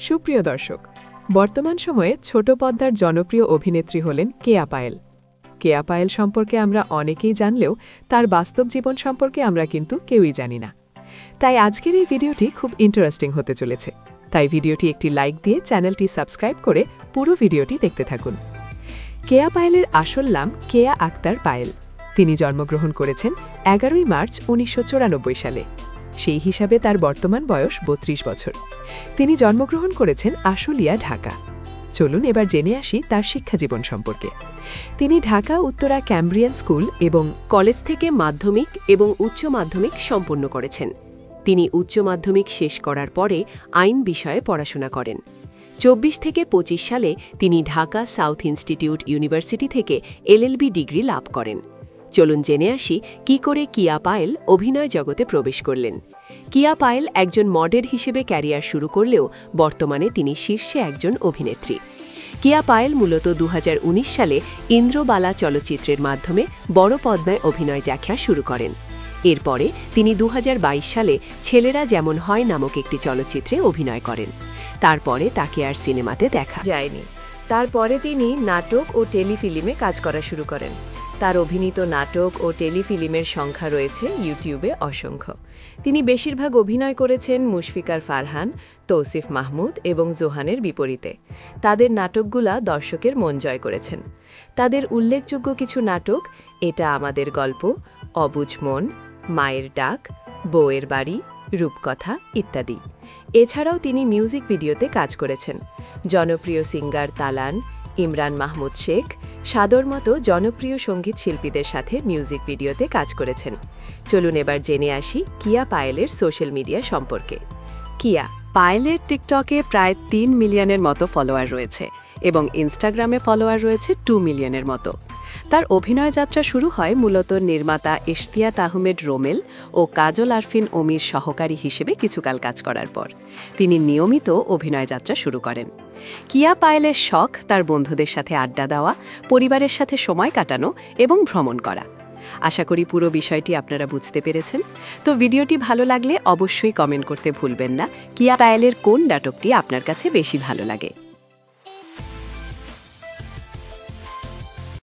সুপ্রিয় দর্শক, বর্তমান সময়ে ছোট পর্দার জনপ্রিয় অভিনেত্রী হলেন কেয়া পায়েল। কেয়া পায়েল সম্পর্কে আমরা অনেকেই জানলেও তার বাস্তব জীবন সম্পর্কে আমরা কিন্তু কেউই জানি না। তাই আজকের এই ভিডিওটি খুব ইন্টারেস্টিং হতে চলেছে। তাই ভিডিওটি একটি লাইক দিয়ে চ্যানেলটি সাবস্ক্রাইব করে পুরো ভিডিওটি দেখতে থাকুন। কেয়া পায়েলের আসল নাম কেয়া আক্তার পায়েল। তিনি জন্মগ্রহণ করেছেন 11 মার্চ 1994 সালে। সেই হিসাবে তার বর্তমান বয়স 32 বছর। তিনি জন্মগ্রহণ করেছেন আশুলিয়া, ঢাকা। চলুন এবার জেনে আসি তার শিক্ষাজীবন সম্পর্কে। তিনি ঢাকা উত্তরা ক্যামব্রিয়ান স্কুল এবং কলেজ থেকে মাধ্যমিক এবং উচ্চ মাধ্যমিক সম্পন্ন করেছেন। তিনি উচ্চ মাধ্যমিক শেষ করার পরে আইন বিষয়ে পড়াশোনা করেন। 24 থেকে 25 সালে তিনি ঢাকা সাউথ ইনস্টিটিউট ইউনিভার্সিটি থেকে LLB ডিগ্রি লাভ করেন। চলুন জেনে আসি কি করে কিয়া পায়েল অভিনয় জগতে প্রবেশ করলেন। কিয়া পায়েল একজন মডেল হিসেবে ক্যারিয়ার শুরু করলেও বর্তমানে তিনি শীর্ষে একজন অভিনেত্রী। কিয়া পায়েল মূলত 2019 সালে ইন্দ্রবালা চলচ্চিত্রের মাধ্যমে বড় পর্দায় অভিনয় যাত্রা শুরু করেন। এরপরে তিনি 2022 সালে ছেলেরা যেমন হয় নামক একটি চলচ্চিত্রে অভিনয় করেন। তারপরে তাকে আর সিনেমাতে দেখা যায়নি। তারপরে তিনি নাটক ও টেলিফিল্মে কাজ করা শুরু করেন। তার অভিনীত নাটক ও টেলিফিল্মের সংখ্যা রয়েছে ইউটিউবে অসংখ্য। তিনি বেশিরভাগ অভিনয় করেছেন মুশফিকার ফারহান, তৌসিফ মাহমুদ এবং জোহানের বিপরীতে। তাদের নাটকগুলা দর্শকের মন জয় করেছেন। তাদের উল্লেখযোগ্য কিছু নাটক এটা আমাদের গল্প, অবুঝ মন, মায়ের ডাক, বউয়ের বাড়ি, রূপকথা ইত্যাদি। এছাড়াও তিনি মিউজিক ভিডিওতে কাজ করেছেন। জনপ্রিয় সিঙ্গার তালান, ইমরান মাহমুদ শেখ, সাদর মতো জনপ্রিয় সঙ্গীত শিল্পীদের সাথে মিউজিক ভিডিওতে কাজ করেছেন। চলুন এবার জেনে আসি কিয়া পায়েলের সোশ্যাল মিডিয়া সম্পর্কে। কিয়া পায়েলের টিকটকে প্রায় 3 মিলিয়নের মতো ফলোয়ার রয়েছে এবং ইনস্টাগ্রামে ফলোয়ার রয়েছে 2 মিলিয়নের মতো। তার অভিনয় যাত্রা শুরু হয় মূলত নির্মাতা ইশতিয়াক আহমেদ রোমেল ও কাজল আরফিন অমির সহকারী হিসেবে কিছুকাল কাজ করার পর তিনি নিয়মিত অভিনয় যাত্রা শুরু করেন। কিয়া পায়েলের শখ তার বন্ধুদের সাথে আড্ডা দেওয়া, পরিবারের সাথে সময় কাটানো এবং ভ্রমণ করা। আশা করি পুরো বিষয়টি আপনারা বুঝতে পেরেছেন। তো ভিডিওটি ভালো লাগলে অবশ্যই কমেন্ট করতে ভুলবেন না কিয়া পায়েলের কোন নাটকটি আপনার কাছে বেশি ভালো লাগে।